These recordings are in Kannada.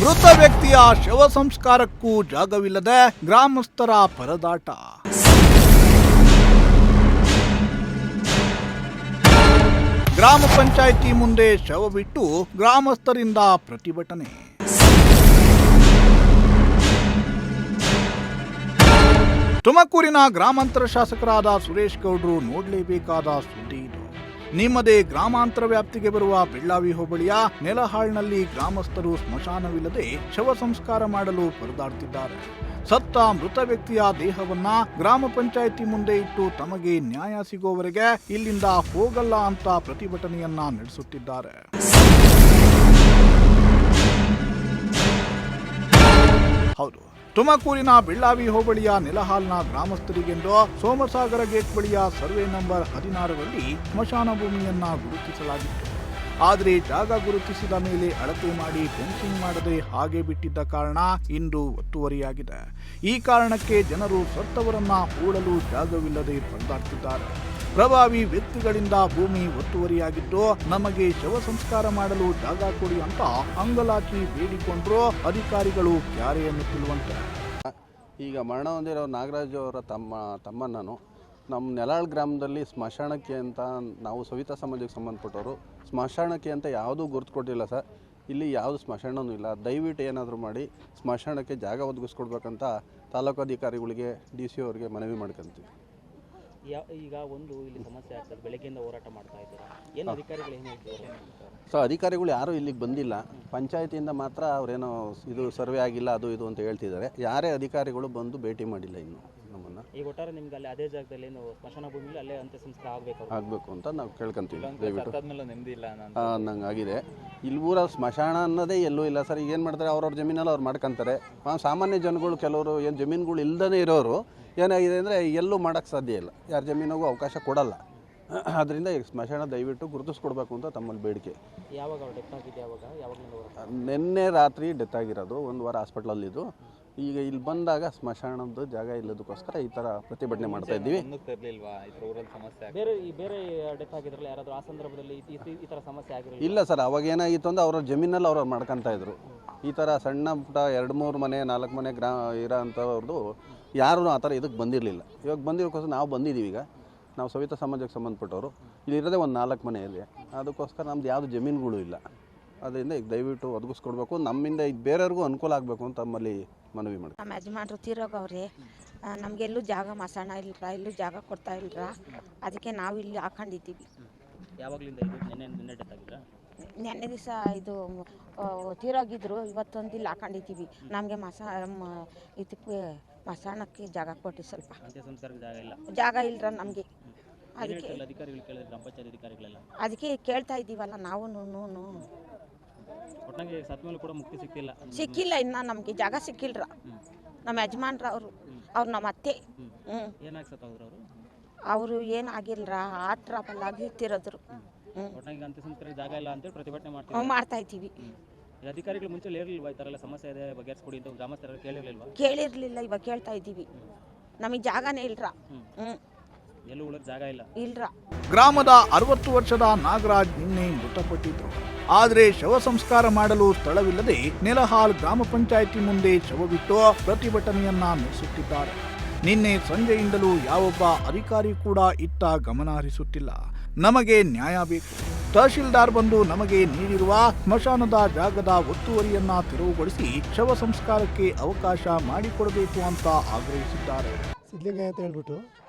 ಮೃತ ವ್ಯಕ್ತಿಯ ಶವ ಸಂಸ್ಕಾರಕ್ಕೂ ಜಾಗವಿಲ್ಲದೆ ಗ್ರಾಮಸ್ಥರ ಪರದಾಟ. ಗ್ರಾಮ ಪಂಚಾಯಿತಿ ಮುಂದೆ ಶವ ಬಿಟ್ಟು ಗ್ರಾಮಸ್ಥರಿಂದ ಪ್ರತಿಭಟನೆ. ತುಮಕೂರಿನ ಗ್ರಾಮಾಂತರ ಶಾಸಕರಾದ ಸುರೇಶ್ ಗೌಡ್ರು ನೋಡಲೇಬೇಕಾದ ಸುದ್ದಿ ಇದು. ನಿಮ್ಮದೇ ಗ್ರಾಮಾಂತರ ವ್ಯಾಪ್ತಿಗೆ ಬರುವ ಬೆಳ್ಳಾವಿ ಹೋಬಳಿಯ ನೆಲಹಾಳ್ನಲ್ಲಿ ಗ್ರಾಮಸ್ಥರು ಸ್ಮಶಾನವಿಲ್ಲದೆ ಶವ ಸಂಸ್ಕಾರ ಮಾಡಲು ಪರದಾಡುತ್ತಿದ್ದಾರೆ. ಸತ್ತ ಮೃತ ವ್ಯಕ್ತಿಯ ದೇಹವನ್ನ ಗ್ರಾಮ ಪಂಚಾಯಿತಿ ಮುಂದೆ ಇಟ್ಟು ತಮಗೆ ನ್ಯಾಯ ಸಿಗೋವರೆಗೆ ಇಲ್ಲಿಂದ ಹೋಗಲ್ಲ ಅಂತ ಪ್ರತಿಭಟನೆಯನ್ನ ನಡೆಸುತ್ತಿದ್ದಾರೆ. ಹೌದು, ತುಮಕೂರಿನ ಬೆಳ್ಳಾವಿ ಹೋಬಳಿಯ ನೆಲಹಾಲ್ನ ಗ್ರಾಮಸ್ಥರಿಗೆಂದು ಸೋಮಸಾಗರ ಗೇಟ್ ಬಳಿಯ ಸರ್ವೆ ನಂಬರ್ 16ರಲ್ಲಿ ಸ್ಮಶಾನ ಭೂಮಿಯನ್ನ ಗುರುತಿಸಲಾಗಿತ್ತು. ಆದರೆ ಜಾಗ ಗುರುತಿಸಿದ ಮೇಲೆ ಅಳತೆ ಮಾಡಿ ಫೆನ್ಸಿಂಗ್ ಮಾಡದೆ ಹಾಗೆ ಬಿಟ್ಟಿದ್ದ ಕಾರಣ ಇಂದು ಒತ್ತುವರಿಯಾಗಿದೆ. ಈ ಕಾರಣಕ್ಕೆ ಜನರು ಸತ್ತವರನ್ನ ಹೂಳಲು ಜಾಗವಿಲ್ಲದೆ ಪರದಾಡುತ್ತಿದ್ದಾರೆ. ಪ್ರಭಾವಿ ವ್ಯಕ್ತಿಗಳಿಂದ ಭೂಮಿ ಒತ್ತುವರಿಯಾಗಿದ್ದು ನಮಗೆ ಶವ ಸಂಸ್ಕಾರ ಮಾಡಲು ಜಾಗ ಕೊಡಿ ಅಂತ ಅಂಗಲಾಚಿ ಬೇಡಿಕೊಂಡ್ರು ಅಧಿಕಾರಿಗಳು ಕ್ಯಾರೆ ಎನ್ನುತ್ತಿರುವಂತೆ. ಈಗ ಮರಣ ಹೊಂದಿರೋ ನಾಗರಾಜ್ ಅವರ ತಮ್ಮಣ್ಣನು ನಮ್ಮ ನೆಲಾಳ್ ಗ್ರಾಮದಲ್ಲಿ ಸ್ಮಶಾನಕ್ಕೆ ಅಂತ ನಾವು ಸವಿತಾ ಸಮಾಜಕ್ಕೆ ಸಂಬಂಧಪಟ್ಟವರು ಸ್ಮಶಾನಕ್ಕೆ ಅಂತ ಯಾವುದೂ ಗುರುತು ಕೊಟ್ಟಿಲ್ಲ ಸರ್. ಇಲ್ಲಿ ಯಾವುದು ಸ್ಮಶಾನವೂ ಇಲ್ಲ. ದಯವಿಟ್ಟು ಏನಾದರೂ ಮಾಡಿ ಸ್ಮಶಾನಕ್ಕೆ ಜಾಗ ಒದಗಿಸ್ಕೊಡ್ಬೇಕಂತ ತಾಲೂಕು ಅಧಿಕಾರಿಗಳಿಗೆ DC ಅವರಿಗೆ ಮನವಿ ಮಾಡ್ಕೊಂತೀವಿ. ಈಗ ಒಂದು ಇಲ್ಲಿ ಸಮಸ್ಯೆ ಆಗ್ತದೆ, ಬೆಳಗ್ಗೆಯಿಂದ ಹೋರಾಟ ಮಾಡ್ತಾ ಇದ್ದಾರೆ, ಏನು ಅಧಿಕಾರಿಗಳು ಏನು ಹೇಳ್ತಾರೆ? ಸೊ ಅಧಿಕಾರಿಗಳು ಯಾರೂ ಇಲ್ಲಿಗೆ ಬಂದಿಲ್ಲ. ಪಂಚಾಯತಿಯಿಂದ ಮಾತ್ರ ಅವರೇನೋ ಇದು ಸರ್ವೆ ಆಗಿಲ್ಲ ಅದು ಇದು ಅಂತ ಹೇಳ್ತಿದ್ದಾರೆ. ಯಾರೇ ಅಧಿಕಾರಿಗಳು ಬಂದು ಭೇಟಿ ಮಾಡಿಲ್ಲ ಇನ್ನು ನಮ್ಮನ್ನು. ಈಗ ಒಟ್ಟಾರೆ ನಿಮ್ಗೆ ಅಲ್ಲಿ ಅದೇ ಜಾಗದಲ್ಲಿ ಏನು ಸ್ಮಶಾನ ಭೂಮಿಲಿ ಅಲ್ಲೇ ಅಂತ್ಯ ಸಂಸ್ಕಾರ ಆಗಬೇಕು ಅಂತ ನಾವು ಕೇಳ್ಕೊಂತೀವಿ. ದಯವಿಟ್ಟು ನೆಮ್ಮದಿ ಇಲ್ಲ ನಂಗೆ ಆಗಿದೆ. ಇಲ್ಲಿ ಊರ ಸ್ಮಶಾನ ಅನ್ನೋದೇ ಎಲ್ಲೂ ಇಲ್ಲ ಸರ್. ಈಗ ಏನು ಮಾಡ್ತಾರೆ, ಅವ್ರವ್ರ ಜಮೀನಲ್ಲಿ ಅವ್ರು ಮಾಡ್ಕೊತಾರೆ. ಸಾಮಾನ್ಯ ಜನಗಳು ಕೆಲವರು ಏನು ಜಮೀನುಗಳು ಇಲ್ಲದೇ ಇರೋರು ಏನಾಗಿದೆ ಅಂದರೆ ಎಲ್ಲೂ ಮಾಡೋಕ್ಕೆ ಸಾಧ್ಯ ಇಲ್ಲ, ಯಾರ ಜಮೀನಿಗೂ ಅವಕಾಶ ಕೊಡಲ್ಲ. ಅದರಿಂದ ಈಗ ಸ್ಮಶಾನ ದಯವಿಟ್ಟು ಗುರುತಿಸ್ಕೊಡ್ಬೇಕು ಅಂತ ತಮ್ಮಲ್ಲಿ ಬೇಡಿಕೆ. ಯಾವಾಗ ಡೆತ್ ಆಗಿದೆ? ಯಾವಾಗ? ನಿನ್ನೆ ರಾತ್ರಿ ಡೆತ್ ಆಗಿರೋದು, 1 ವಾರ ಹಾಸ್ಪಿಟ್ಲಲ್ಲಿದ್ದು. ಈಗ ಇಲ್ಲಿ ಬಂದಾಗ ಸ್ಮಶಾನದ ಜಾಗ ಇಲ್ಲದಕ್ಕೋಸ್ಕರ ಈ ಥರ ಪ್ರತಿಭಟನೆ ಮಾಡ್ತಾ ಇದ್ದೀವಿ. ಬೇರೆ ಡೆತ್ ಆಗಿದ್ರಲ್ಲ ಯಾರಾದರೂ ಆ ಸಂದರ್ಭದಲ್ಲಿ ಈ ಥರ ಸಮಸ್ಯೆ ಆಗಿರಲಿಲ್ಲ? ಇಲ್ಲ ಸರ್, ಅವಾಗ ಏನಾಗಿತ್ತು ಅಂದರೆ ಅವ್ರ ಜಮೀನಲ್ಲಿ ಅವ್ರು ಮಾಡ್ಕೊತಾ ಇದ್ರು. ಈ ಥರ ಸಣ್ಣ ಪುಟ್ಟ 2-3 ಮನೆ 4 ಮನೆ ಇರೋ ಅಂಥವ್ರದ್ದು ಯಾರೂ ಆ ಥರ ಇದಕ್ಕೆ ಬಂದಿರಲಿಲ್ಲ. ಇವಾಗ ಬಂದಿರೋಕ್ಕೋಸ್ಕರ ನಾವು ಬಂದಿದ್ದೀವಿ. ಈಗ ನಾವು ಸವಿತಾ ಸಮಾಜಕ್ಕೆ ಸಂಬಂಧಪಟ್ಟವರು ಇಲ್ಲಿರೋದೇ ಒಂದು 4 ಮನೆಯಲ್ಲಿ. ಅದಕ್ಕೋಸ್ಕರ ನಮ್ದು ಯಾವುದು ಜಮೀನುಗಳು ಇಲ್ಲ. ಅದರಿಂದ ಈಗ ದಯವಿಟ್ಟು ಒದಗಿಸ್ಕೊಡ್ಬೇಕು, ನಮ್ಮಿಂದ ಈಗ ಬೇರೆಯವ್ರಿಗೂ ಅನುಕೂಲ ಆಗಬೇಕು ಅಂತ ತಮ್ಮಲ್ಲಿ ಮನವಿ ಮಾಡಿ. ನಮ್ಮ ಯಜಮಾನ್ರು ತೀರೋಗವ್ರೆ, ನಮಗೆಲ್ಲೂ ಜಾಗ ಮಸಾಣ ಇಲ್ಲರ, ಎಲ್ಲೂ ಜಾಗ ಕೊಡ್ತಾ ಇಲ್ಲರ. ಅದಕ್ಕೆ ನಾವು ಇಲ್ಲಿ ಹಾಕೊಂಡಿದ್ದೀವಿ. ಯಾವಾಗಲಿಂದ ನಿನ್ನೆ ಡೆತ್ ಆಗಿದ್ರಾ? ನೆನ್ನೆ ದಿವಸ ಇದು ತೀರೋಗಿದ್ರು, ಇವತ್ತೊಂದು ಇಲ್ಲಿ ಹಾಕೊಂಡಿದ್ದೀವಿ. ನಮಗೆ ಇದಕ್ಕೆ ಮಸಾಣಕ್ಕೆ ಜಾಗ ಕೊಟ್ಟು ಸ್ವಲ್ಪ ಜಾಗ ಇಲ್ಲರ ನಮಗೆ. ಅದಕ್ಕೆ ಕೇಳ್ತಾ ಇದ್ದೀವಲ್ಲ ನಾವು. ಸಿಕ್ಕಿಲ್ಲ ಇನ್ನ, ನಮಗೆ ಜಾಗ ಸಿಕ್ಕಿಲ್ರ. ನಮ್ಮ ಯಜಮಾನ್ರ ಅವರು ನಮ್ಮ ಅತ್ತೆ. ಅವರು ಏನಾಗಿಲ್ರ, ಟ್ರಾಬಲ್ ಆಗಿರ್ತಿರೋದ್ರು. ಮಾಡ್ತಾ ಇದ್ದೀವಿ. ಅಧಿಕಾರಿಗಳು ಮುಂಚೆ ಹೇಳಿಲ್ವಾ ಈ ಥರ ಎಲ್ಲ ಸಮಸ್ಯೆ ಇದೆ ಬಗೆಹರಿಸ್ಕೊಡಿ ಅಂತ? ಗ್ರಾಮಸ್ಥರು ಕೇಳಿರ್ಲಿಲ್ಲ, ಇವಾಗ ಕೇಳ್ತಾ ಇದ್ದೀವಿ. ನಮಗೆ ಜಾಗನೇ ಇಲ್ರ. ಎಲ್ಲೂ ಉಳಕ್ ಜಾಗ ಇಲ್ಲ ಇಲ್ರ. ಗ್ರಾಮದ 60 ವರ್ಷದ ನಾಗರಾಜ್ ನಿನ್ನೆ ಮೃತಪಟ್ಟಿದ್ರು. ಆದರೆ ಶವ ಸಂಸ್ಕಾರ ಮಾಡಲು ಸ್ಥಳವಿಲ್ಲದೆ ನೆಲಹಾಲ್ ಗ್ರಾಮ ಪಂಚಾಯಿತಿ ಮುಂದೆ ಶವ ಬಿಟ್ಟು ಪ್ರತಿಭಟನೆಯನ್ನ ನಡೆಸುತ್ತಿದ್ದಾರೆ. ನಿನ್ನೆ ಸಂಜೆಯಿಂದಲೂ ಯಾವೊಬ್ಬ ಅಧಿಕಾರಿ ಕೂಡ ಇತ್ತ ಗಮನ ಹರಿಸುತ್ತಿಲ್ಲ. ನಮಗೆ ನ್ಯಾಯ ಬೇಕು, ತಹಶೀಲ್ದಾರ್ ಬಂದು ನಮಗೆ ನೀಡಿರುವ ಸ್ಮಶಾನದ ಜಾಗದ ಒತ್ತುವರಿಯನ್ನ ತೆರವುಗೊಳಿಸಿ ಶವ ಸಂಸ್ಕಾರಕ್ಕೆ ಅವಕಾಶ ಮಾಡಿಕೊಡಬೇಕು ಅಂತ ಆಗ್ರಹಿಸಿದ್ದಾರೆ. ಸಿದ್ಲಿಂಗಯ್ಯ ಅಂತ ಹೇಳ್ಬಿಟ್ಟು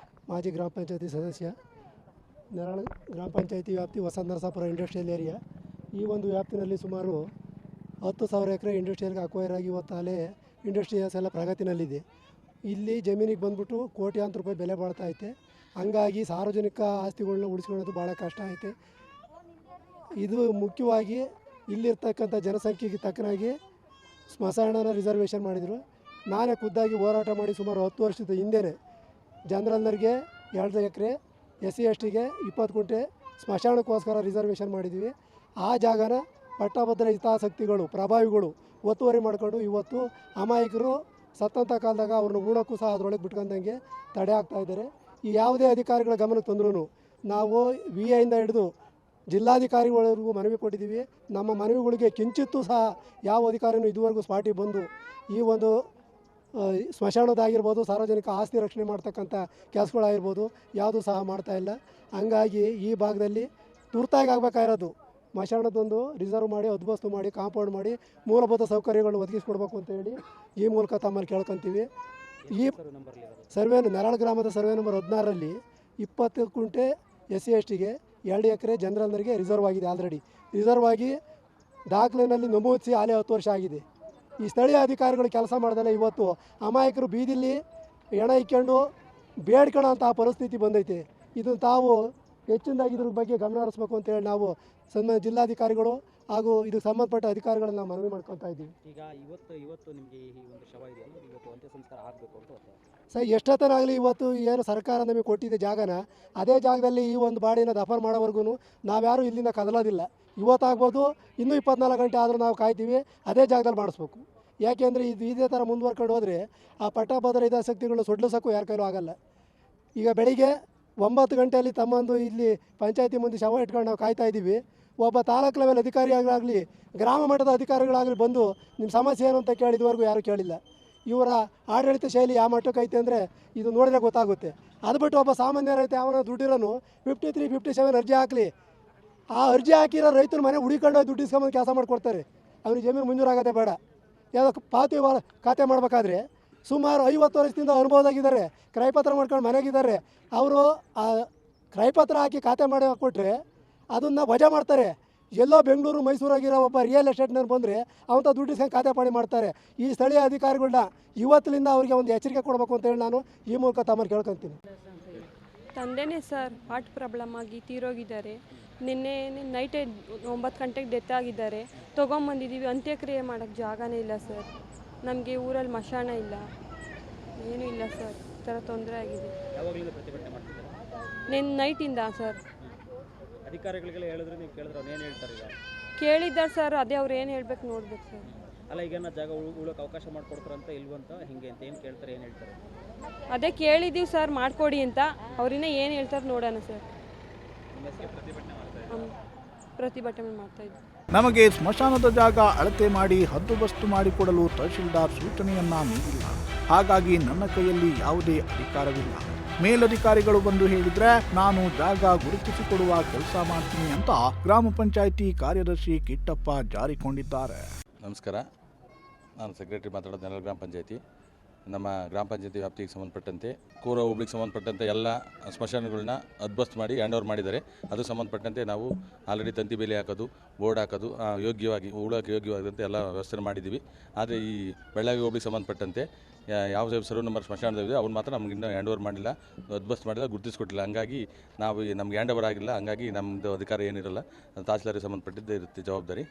ಮಾಜಿ ಗ್ರಾಮ ಪಂಚಾಯತಿ ಸದಸ್ಯ, ನೆರಾಳ ಗ್ರಾಮ ಪಂಚಾಯತಿ ವ್ಯಾಪ್ತಿ ವಸಂತ ನರಸಾಪುರ ಇಂಡಸ್ಟ್ರಿಯಲ್ ಏರಿಯಾ. ಈ ಒಂದು ವ್ಯಾಪ್ತಿನಲ್ಲಿ ಸುಮಾರು 10,000 ಎಕರೆ ಇಂಡಸ್ಟ್ರಿಯಲ್ಗೆ ಅಕ್ವೈರ್ ಆಗಿ ಇವತ್ತು ಅಲ್ಲೇ ಇಂಡಸ್ಟ್ರಿಯಲ್ಸ್ ಎಲ್ಲ ಪ್ರಗತಿನಲ್ಲಿದೆ. ಇಲ್ಲಿ ಜಮೀನಿಗೆ ಬಂದ್ಬಿಟ್ಟು ಕೋಟ್ಯಾಂತರ ರೂಪಾಯಿ ಬೆಲೆ ಬಾಳ್ತಾ ಐತೆ. ಹಂಗಾಗಿ ಸಾರ್ವಜನಿಕ ಆಸ್ತಿಗಳನ್ನ ಉಳಿಸ್ಕೊಳ್ಳೋದು ಭಾಳ ಕಷ್ಟ ಐತೆ. ಇದು ಮುಖ್ಯವಾಗಿ ಇಲ್ಲಿರ್ತಕ್ಕಂಥ ಜನಸಂಖ್ಯೆಗೆ ತಕ್ಕನಾಗಿ ಸ್ಮಶಾನನ ರಿಸರ್ವೇಷನ್ ಮಾಡಿದರು. ನಾನೇ ಖುದ್ದಾಗಿ ಹೋರಾಟ ಮಾಡಿ ಸುಮಾರು 10 ವರ್ಷದ ಹಿಂದೆಯೇ ಜನರಲ್ನರಿಗೆ 2 ಎಕರೆ, SC STಗೆ 20 ಗುಂಟೆ ಸ್ಮಶಾನಕ್ಕೋಸ್ಕರ ರಿಸರ್ವೇಷನ್ ಮಾಡಿದ್ವಿ. ಆ ಜಾಗನ ಪಟ್ಟಭದ್ರ ಹಿತಾಸಕ್ತಿಗಳು, ಪ್ರಭಾವಿಗಳು ಒತ್ತುವರಿ ಮಾಡ್ಕೊಂಡು ಇವತ್ತು ಅಮಾಯಕರು ಸತ್ತಂಥ ಕಾಲದಾಗ ಅವ್ರನ್ನ ಉಣಕ್ಕೂ ಸಹ ಅದರೊಳಗೆ ಬಿಟ್ಕೊಂಡಂಗೆ ತಡೆ ಆಗ್ತಾ ಇದ್ದಾರೆ. ಈ ಯಾವುದೇ ಅಧಿಕಾರಿಗಳ ಗಮನಕ್ಕೆ ತಂದ್ರೂ ನಾವು VA ಇಂದ ಹಿಡಿದು ಜಿಲ್ಲಾಧಿಕಾರಿಗಳಿಗೂ ಮನವಿ ಕೊಟ್ಟಿದ್ದೀವಿ. ನಮ್ಮ ಮನವಿಗಳಿಗೆ ಕಿಂಚಿತ್ತೂ ಸಹ ಯಾವ ಅಧಿಕಾರಿಯೂ ಇದುವರೆಗೂ ಸ್ಪಾಟಿಗೆ ಬಂದು ಈ ಒಂದು ಸ್ಮಶಾನದಾಗಿರ್ಬೋದು, ಸಾರ್ವಜನಿಕ ಆಸ್ತಿ ರಕ್ಷಣೆ ಮಾಡ್ತಕ್ಕಂಥ ಕೆಲಸಗಳಾಗಿರ್ಬೋದು ಯಾವುದೂ ಸಹ ಮಾಡ್ತಾ ಇಲ್ಲ. ಹಂಗಾಗಿ ಈ ಭಾಗದಲ್ಲಿ ತುರ್ತಾಗಿ ಆಗಬೇಕಾಗಿರೋದು ಸ್ಮಶಾನದೊಂದು ರಿಸರ್ವ್ ಮಾಡಿ, ಹದ್ಬಸ್ತು ಮಾಡಿ, ಕಾಂಪೌಂಡ್ ಮಾಡಿ, ಮೂಲಭೂತ ಸೌಕರ್ಯಗಳನ್ನು ಒದಗಿಸ್ಕೊಡ್ಬೇಕು ಅಂತ ಹೇಳಿ ಈ ಮೂಲಕ ತಮ್ಮಲ್ಲಿ ಕೇಳ್ಕೊತೀವಿ. ಈ ಸರ್ವೆ ನೆರಳು ಗ್ರಾಮದ ಸರ್ವೆ ನಂಬರ್ 16ರಲ್ಲಿ 20 ಕುಂಟೆ SC/STಗೆ 2 ಎಕರೆ ಜನರಲ್ನರಿಗೆ ರಿಸರ್ವ್ ಆಗಿದೆ. ಆಲ್ರೆಡಿ ರಿಸರ್ವ್ ಆಗಿ ದಾಖಲೆಯಲ್ಲಿ ನಮೂದಿಸಿ ಆಲೇ 10 ವರ್ಷ ಆಗಿದೆ. ಈ ಸ್ಥಳೀಯ ಅಧಿಕಾರಿಗಳು ಕೆಲಸ ಮಾಡ್ದಲ್ಲ ಇವತ್ತು ಅಮಾಯಕರು ಬೀದಿಲಿ ಹೆಣ ಇಕ್ಕೊಂಡು ಬೇಡ್ಕೊಳ್ಳೋಂಥ ಪರಿಸ್ಥಿತಿ ಬಂದೈತೆ. ಇದನ್ನು ತಾವು ಹೆಚ್ಚಿನದಾಗಿ ಇದ್ರ ಬಗ್ಗೆ ಗಮನ ಹರಿಸ್ಬೇಕು ಅಂತೇಳಿ ನಾವು ಜಿಲ್ಲಾಧಿಕಾರಿಗಳು ಹಾಗೂ ಇದಕ್ಕೆ ಸಂಬಂಧಪಟ್ಟ ಅಧಿಕಾರಿಗಳನ್ನ ನಾವು ಮನವಿ ಮಾಡ್ಕೊತಾ ಇದ್ದೀವಿ. ಈಗ ಇವತ್ತು ನಿಮಗೆ ಈ ಒಂದು ಶವ ಇದೆಯಲ್ಲ, ಇವತ್ತು ಅಂತ್ಯ ಸಂಸ್ಕಾರ ಆಗಬೇಕು ಅಂತ ಸರ್, ಎಷ್ಟೊತ್ತನಾಗಲಿ ಇವತ್ತು ಏನು ಸರ್ಕಾರ ನಮಗೆ ಕೊಟ್ಟಿದ್ದ ಜಾಗನ ಅದೇ ಜಾಗದಲ್ಲಿ ಈ ಒಂದು ಬಾಡಿನ ದಫನ್ ಮಾಡೋವರೆಗೂ ನಾವ್ಯಾರೂ ಇಲ್ಲಿಂದ ಕದಲೋದಿಲ್ಲ. ಇವತ್ತಾಗ್ಬೋದು, ಇನ್ನೂ 24 ಗಂಟೆ ಆದರೂ ನಾವು ಕಾಯ್ತೀವಿ, ಅದೇ ಜಾಗದಲ್ಲಿ ಮಾಡಿಸ್ಬೇಕು. ಯಾಕೆಂದರೆ ಇದೇ ಥರ ಮುಂದುವರ್ಕೊಂಡು ಹೋದರೆ ಆ ಪಟ್ಟಭದ್ರ ಹಿತಾಸಕ್ತಿಗಳು ಸುಡ್ಲಿಸೋಕ್ಕೂ ಯಾರ ಕೈಲೂ ಆಗಲ್ಲ. ಈಗ ಬೆಳಿಗ್ಗೆ 9 ಗಂಟೆಯಲ್ಲಿ ತಮ್ಮಂದು ಇಲ್ಲಿ ಪಂಚಾಯತಿ ಮುಂದೆ ಶವ ಇಟ್ಕೊಂಡು ನಾವು ಕಾಯ್ತಾ ಇದ್ದೀವಿ. ಒಬ್ಬ ತಾಲೂಕು ಲೆವೆಲ್ ಅಧಿಕಾರಿಗಳಾಗಲಿ, ಗ್ರಾಮ ಮಟ್ಟದ ಅಧಿಕಾರಿಗಳಾಗಲಿ ಬಂದು ನಿಮ್ಮ ಸಮಸ್ಯೆ ಏನು ಅಂತ ಕೇಳಿದವರೆಗೂ ಯಾರೂ ಕೇಳಿಲ್ಲ. ಇವರ ಆಡಳಿತ ಶೈಲಿ ಯಾವ ಮಟ್ಟಕ್ಕೆ ಐತೆ ಅಂದರೆ ಇದು ನೋಡಿದ್ರೆ ಗೊತ್ತಾಗುತ್ತೆ. ಅದು ಬಿಟ್ಟು ಒಬ್ಬ ಸಾಮಾನ್ಯ ರೈತ ಅವನ ದುಡ್ಡಿರೋನು 53, 57 ಅರ್ಜಿ ಹಾಕಲಿ, ಆ ಅರ್ಜಿ ಹಾಕಿರೋ ರೈತನ ಮನೆ ಹುಡುಕೊಂಡು ದುಡ್ಡು ಇಸ್ಕೊಂಬಂದು ಕೆಲಸ ಮಾಡಿಕೊಡ್ತಾರೆ. ಅವ್ರಿಗೆ ಜಮೀನು ಮಂಜೂರಾಗತ್ತೆ ಬೇಡ. ಯಾವುದೋ ಪಾವತಿ ಖಾತೆ ಮಾಡಬೇಕಾದ್ರೆ ಸುಮಾರು 50 ವರ್ಷದಿಂದ ಅನುಭವದಾಗಿದ್ದಾರೆ, ಕ್ರಯಪತ್ರ ಮಾಡ್ಕೊಂಡು ಮನೆಗಿದ್ದಾರೆ. ಅವರು ಆ ಕ್ರಯಪತ್ರ ಹಾಕಿ ಖಾತೆ ಮಾಡಿ ಕೊಟ್ಟರೆ ಅದನ್ನು ವಜಾ ಮಾಡ್ತಾರೆ. ಎಲ್ಲೋ ಬೆಂಗಳೂರು ಮೈಸೂರಾಗಿರೋ ಒಬ್ಬ ರಿಯಲ್ ಎಸ್ಟೇಟ್ನವ್ರು ಬಂದರೆ ಅವಂಥ ದುಡ್ಡು ಇಸ್ಕೊಂಡು ಖಾತೆ ಪಾಡಿ ಮಾಡ್ತಾರೆ. ಈ ಸ್ಥಳೀಯ ಅಧಿಕಾರಿಗಳನ್ನ ಇವತ್ತಿನಿಂದ ಅವರಿಗೆ ಒಂದು ಎಚ್ಚರಿಕೆ ಕೊಡಬೇಕು ಅಂತೇಳಿ ನಾನು ಈ ಮೂಲಕ ತಮ್ಮನ್ನು ಕೇಳ್ಕೊತೀನಿ. ತಂದೆನೇ ಸರ್ ಹಾರ್ಟ್ ಪ್ರಾಬ್ಲಮ್ ಆಗಿ ತೀರೋಗಿದ್ದಾರೆ. ನಿನ್ನೆ ನೈಟೇ 9 ಗಂಟೆಗೆ ಡೆತ್ ಆಗಿದ್ದಾರೆ. ತೊಗೊಂಬಂದಿದ್ದೀವಿ, ಅಂತ್ಯಕ್ರಿಯೆ ಮಾಡೋಕ್ಕೆ ಜಾಗನೇ ಇಲ್ಲ ಸರ್. ನಮಗೆ ಊರಲ್ಲಿ ಮಶಾಣ ಇಲ್ಲ, ಏನೂ ಇಲ್ಲ ಸರ್. ಈ ಥರ ತೊಂದರೆ ಆಗಿದೆ. ಯಾವಾಗಲಿಂದ ಪ್ರತಿಭಟನೆ ಮಾಡ್ತಿದ್ದಾರೆ? ನಿನ್ನೆ ನೈಟಿಂದ ಸರ್. ಅಧಿಕಾರಿಗಳಿಗೆಲ್ಲ ಹೇಳಿದ್ರೆ ನೀವು ಕೇಳಿದ್ರೆ ಅವ್ರು ಏನು ಹೇಳ್ತಾರೆ? ಈಗ ಕೇಳಿದ್ದಾರೆ ಸರ್, ಅದೇ ಅವ್ರು ಏನು ಹೇಳ್ಬೇಕು ನೋಡ್ಬೇಕು ಸರ್. ಅಲ್ಲ, ಈಗೇನ ಜಾಗ ಉಳೋಕೆ ಅವಕಾಶ ಮಾಡಿಕೊಡ್ತಾರಂತ ಇಲ್ವಂತ ಹಿಂಗೆ ಅಂತ ಏನು ಕೇಳ್ತಾರೆ, ಏನು ಹೇಳ್ತಾರೆ? ಅದೇ ಕೇಳಿದ್ದೀವಿ ಸರ್, ಮಾಡಿಕೊಡಿ ಅಂತ. ಅವ್ರಿನ್ನ ಏನು ಹೇಳ್ತಾರೆ ನೋಡೋಣ ಸರ್. ಪ್ರತಿಭಟನೆ ಮಾಡ್ತಾಯಿದ್ವಿ. ನಮಗೆ ಸ್ಮಶಾನದ ಜಾಗ ಅಳತೆ ಮಾಡಿ ಹದ್ದುಬಸ್ತು ಮಾಡಿಕೊಡಲು ತಹಶೀಲ್ದಾರ್ ಸೂಚನೆಯನ್ನ ನೀಡಿಲ್ಲ. ಹಾಗಾಗಿ ನನ್ನ ಕೈಯಲ್ಲಿ ಯಾವುದೇ ಅಧಿಕಾರವಿಲ್ಲ. ಮೇಲಧಿಕಾರಿಗಳು ಬಂದು ಹೇಳಿದ್ರೆ ನಾನು ಜಾಗ ಗುರುತಿಸಿಕೊಡುವ ಕೆಲಸ ಮಾಡ್ತೀನಿ ಅಂತ ಗ್ರಾಮ ಪಂಚಾಯಿತಿ ಕಾರ್ಯದರ್ಶಿ ಕಿಟ್ಟಪ್ಪ ಜಾರಿಕೊಂಡಿದ್ದಾರೆ. ನಮಸ್ಕಾರ, ನಾನು ಸೆಕ್ರೆಟರಿ ಮಾತಾಡೋದು ನೆರಳು ಗ್ರಾಮ ಪಂಚಾಯಿತಿ. ನಮ್ಮ ಗ್ರಾಮ ಪಂಚಾಯತಿ ವ್ಯಾಪ್ತಿಗೆ ಸಂಬಂಧಪಟ್ಟಂತೆ ಕೋರ ಹೋಬಳಿಗೆ ಸಂಬಂಧಪಟ್ಟಂತೆ ಎಲ್ಲ ಸ್ಮಶಾನಗಳನ್ನ ಅದ್ಬಸ್ತು ಮಾಡಿ ಹ್ಯಾಂಡ್ ಓವರ್ ಮಾಡಿದ್ದಾರೆ. ಅದು ಸಂಬಂಧಪಟ್ಟಂತೆ ನಾವು ಆಲ್ರೆಡಿ ತಂತಿ ಬೇಲಿ ಹಾಕೋದು, ಬೋರ್ಡ್ ಹಾಕೋದು, ಯೋಗ್ಯವಾಗಿ ಉಳೋಕ್ಕೆ ಯೋಗ್ಯವಾದಂತೆ ಎಲ್ಲ ವ್ಯವಸ್ಥೆ ಮಾಡಿದ್ದೀವಿ. ಆದರೆ ಈ ಬೆಳಗಾವಿ ಹೋಬಳಿಗೆ ಸಂಬಂಧಪಟ್ಟಂತೆ ಯಾವ ಸರ್ವೆ ನಂಬರ್ ಸ್ಮಶಾನದಲ್ಲಿದೆ ಅವ್ರು ಮಾತ್ರ ನಮ್ಗೆ ಇನ್ನೂ ಹ್ಯಾಂಡ್ ಓವರ್ ಮಾಡಿಲ್ಲ, ಅದ್ಬಸ್ತು ಮಾಡಿಲ್ಲ, ಗುರುತಿಸ್ಕೊಟ್ಟಿಲ್ಲ. ಹಂಗಾಗಿ ನಾವು ನಮ್ಗೆ ಹ್ಯಾಂಡ್ ಓವರ್ ಆಗಿಲ್ಲ. ಹಂಗಾಗಿ ನಮ್ಮದು ಅಧಿಕಾರ ಏನಿರಲ್ಲ, ತಹಸೀಲ್ದಾರಿಗೆ ಸಂಬಂಧಪಟ್ಟಿದ್ದೇ ಇರುತ್ತೆ ಜವಾಬ್ದಾರಿ.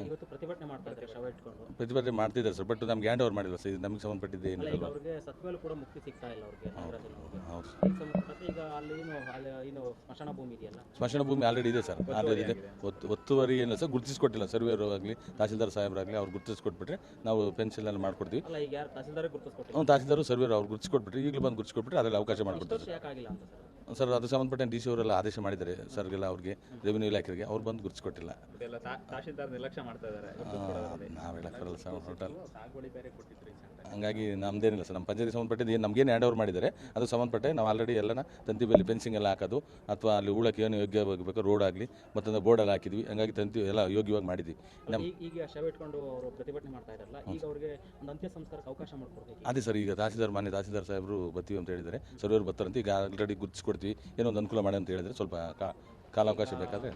ಇವತ್ತು ಪ್ರತಿಭಟನೆ ಮಾಡ್ತಾ ಇದ್ದಾರೆ ಶವ ಇಟ್ಕೊಂಡು. ಪ್ರತಿಭಟನೆ ಮಾಡ್ತಿದ್ದಾರೆ ಸರ್, ಬಟ್ ನಮ್ಗೆ ಹ್ಯಾಂಡ್ ಓವರ್ ಮಾಡಿಲ್ಲ ಸರ್. ಇದು ನಮಗೆ ಸಂಬಂಧಪಟ್ಟಿದ್ದೇ ಏನಿರಲ್ಲ. ಅವ್ರಿಗೆ ಸತ್ಮೇಲೂ ಕೂಡ ಮುಕ್ತಿ ಸಿಗ್ತಾ ಇಲ್ಲ ಅವ್ರಿಗೆ. ಹೌದು. ಈಗ ಅಲ್ಲಿ ಏನು ಸ್ಮಶಾನ ಭೂಮಿ ಇದೆಯಲ್ಲ, ಸ್ಮಶಾನ ಭೂಮಿ ಆಲ್ರೆಡಿ ಇದೆ ಸರ್. ಆಲ್ರೆಡಿ ಇದೆ. ಒತ್ತುವರಿ ಏನಿಲ್ಲ ಸರ್, ಗುರುತಿಸ್ಕೊಟ್ಟಿಲ್ಲ. ಸರ್ವೇರು ಆಗಲಿ ತಹಸೀಲ್ದಾರ್ ಸಾಹೇಬರಾಗಲಿ ಅವ್ರು ಗುರುತಿಸ್ಕೊಟ್ಬಿಟ್ರೆ ನಾವು ಪೆನ್ಷನ್ ಎಲ್ಲ ಮಾಡ್ಕೊಡ್ತೀವಿ. ಅಲ್ಲ, ಈಗ ಯಾರು ತಹಸೀಲ್ದಾರ್ ಗುರುತಿಸ್ಕೊಟ್ಟಿಲ್ಲ? ತಹಸೀಲ್ದಾರು ಸರ್ವೇರು ಅವ್ರು ಗುರುತಿಸ್ಕೊಟ್ಬಿಟ್ರೆ ಈಗಲೂ ಬಂದು ಗುರುತಿಸ್ಕೊಟ್ಬಿಟ್ರೆ ಅದರಲ್ಲಿ ಅವಕಾಶ ಮಾಡಿಕೊಡ್ತಾರೆ ಯಾಕಾಗಿಲ್ಲ ಅಂತ ಸರ್. ಅದು ಸಂಬಂಧಪಟ್ಟ DC ಅವರೆಲ್ಲ ಆದೇಶ ಮಾಡಿದ್ದಾರೆ ಸರ್ಗೆಲ್ಲ, ಅವ್ರಿಗೆ ರೆವಿನ್ಯೂ ಇಲಾಖೆಗೆ. ಅವ್ರು ಬಂದು ಗುರುತಿಸ್ಕೊಟ್ಟಿಲ್ಲ. ತಹಸೀಲ್ದಾರ್ ನಿರ್ಲಕ್ಷ್ಯ ಮಾಡ್ತಾ ಇದ್ದಾರೆ. ನಾವು ಹೇಳಕ್ಕಾಗಲ್ಲ ಸರ್ ಟೋಟಲ್. ಹಂಗಾಗಿ ನಮ್ದೇನಿಲ್ಲ ಸರ್. ನಮ್ಮ ಪಂಚಾಯತಿ ಸಂಬಂಧಪಟ್ಟಿದ್ದು ಏನು ನಮಗೇನು ಹ್ಯಾಂಡ್ ಓವರ್ ಮಾಡಿದ್ದಾರೆ ಅದು ಸಂಬಂಧಪಟ್ಟೆ ನಾವು ಆಲ್ರೆಡಿ ಎಲ್ಲನ ತಂತಿ ಬೇಲಿ ಫೆನ್ಸಿಂಗ್ ಎಲ್ಲ ಹಾಕೋದು, ಅಥವಾ ಅಲ್ಲಿ ಉಳಕ್ಕೆ ಏನು ಯೋಗ್ಯವಾಗಬೇಕು ರೋಡ್ ಆಗಲಿ ಮತ್ತೊಂದು ಬೋರ್ಡಲ್ಲಿ ಹಾಕಿದ್ವಿ. ಹಂಗಾಗಿ ತಂತಿ ಎಲ್ಲ ಯೋಗ್ಯವಾಗಿ ಮಾಡಿದ್ವಿ. ಈಗ ಶವ ಇಟ್ಕೊಂಡು ಅವರು ಪ್ರತಿಭಟನೆ ಮಾಡ್ತಾ ಇರಲ್ಲ, ಈಗ ಅವ್ರಿಗೆ ಒಂದು ಅಂತ್ಯ ಸಂಸ್ಕಾರಕ್ಕೆ ಅವಕಾಶ ಮಾಡಿಕೊಡ್ಬೇಕು. ಅದೇ ಸರ್, ಈಗ ಮಾನ್ಯ ತಹಸೀಲ್ದಾರ್ ಸಾಹೇಬರು ಬರ್ತೀವಿ ಅಂತ ಹೇಳಿದ್ದಾರೆ, ಸರ್ವೇರು ಬರ್ತಾರಂತೆ. ಈಗ ಆಲ್ರೆಡಿ ಗುರುತಿಸ್ಕೊಡ್ತೀವಿ, ಏನೋ ಒಂದು ಅನುಕೂಲ ಮಾಡಿ ಅಂತ ಹೇಳಿದ್ರೆ ಸ್ವಲ್ಪ ಕಾಲಾವಕಾಶ ಬೇಕಾದರೆ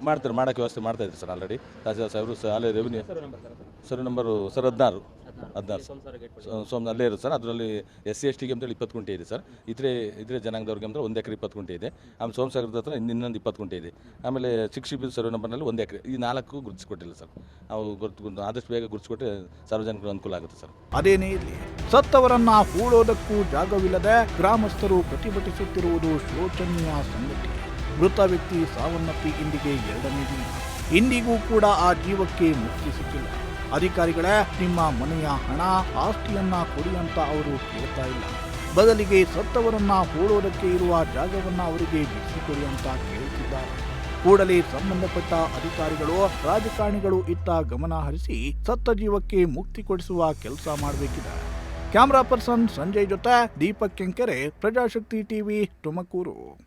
ಮಾಡ್ತಾರೆ. ಮಾಡೋಕ್ಕೆ ವ್ಯವಸ್ಥೆ ಮಾಡ್ತಾ ಇದ್ದಾರೆ ಸರ್. ಆಲ್ರೆಡಿ ತಹಸೀಲ್ದಾರ್ ಸಾಹೇಬರು ಅಲ್ಲೇ revenue survey number sir 16 Som ಅಲ್ಲೇ ಇರುತ್ತೆ ಸರ್. ಅದರಲ್ಲಿ SC/STಗೆ ಅಂತೇಳಿ 20 ಗುಂಟೆ ಇದೆ ಸರ್. ಇತರೆ ಜನಾಂಗದವ್ರಿಗೆ ಅಂದರೆ 1 ಎಕರೆ 20 ಗುಂಟೆ ಇದೆ. ಆಮೇಲೆ ಸೋಮಸಾಗರದ ಹತ್ರ ಇನ್ನೊಂದು 20 ಗುಂಟೆ ಇದೆ. ಆಮೇಲೆ 6 ಸರ್ವೆ ನಂಬರ್ನಲ್ಲಿ 1 ಎಕರೆ. ಈ 4 ಗುರುತಿಸ್ಕೊಟ್ಟಿಲ್ಲ ಸರ್. ನಾವು ಆದಷ್ಟು ಬೇಗ ಗುರುತಿಸ್ಕೊಟ್ಟರೆ ಸಾರ್ವಜನಿಕರು ಅನುಕೂಲ ಆಗುತ್ತೆ ಸರ್. ಅದೇನೇ ಇರಲಿ, ಸತ್ತವರನ್ನ ಹೂಳೋದಕ್ಕೂ ಜಾಗವಿಲ್ಲದೆ ಗ್ರಾಮಸ್ಥರು ಪ್ರತಿಭಟಿಸುತ್ತಿರುವುದು ಶೋಚನೀಯ ಸಂಗತಿ. ಮೃತ ವ್ಯಕ್ತಿ ಸಾವನ್ನಪ್ಪಿ ಇಂದಿಗೆ 2ನೇ ದಿನ. ಇಂದಿಗೂ ಕೂಡ ಆ ಜೀವಕ್ಕೆ ಮುಕ್ತಿ ಸಿಕ್ಕಿಲ್ಲ. ಅಧಿಕಾರಿಗಳೇ, ನಿಮ್ಮ ಮನೆಯ ಹಣ ಆಸ್ತಿಯನ್ನ ಕೊಡಿ ಅಂತ ಅವರು ಕೇಳ್ತಾ ಇಲ್ಲ. ಬದಲಿಗೆ ಸತ್ತವರನ್ನ ಹೂಳೋದಕ್ಕೆ ಇರುವ ಜಾಗವನ್ನ ಅವರಿಗೆ ಬಿಡಿಸಿಕೊಡಿ ಅಂತ ಕೇಳ್ತಿದ್ದಾರೆ. ತಿಳಿಸಿದ್ದಾರೆ. ಕೂಡಲೇ ಸಂಬಂಧಪಟ್ಟ ಅಧಿಕಾರಿಗಳು ರಾಜಕಾರಣಿಗಳು ಇತ್ತ ಗಮನ ಹರಿಸಿ ಸತ್ತ ಜೀವಕ್ಕೆ ಮುಕ್ತಿ ಕೊಡಿಸುವ ಕೆಲಸ ಮಾಡಬೇಕಿದೆ. ಕ್ಯಾಮರಾ ಪರ್ಸನ್ ಸಂಜಯ್ ಜೊತೆ ದೀಪಕ್ ಕೆಂಕೆರೆ, ಪ್ರಜಾಶಕ್ತಿ ಟಿವಿ, ತುಮಕೂರು.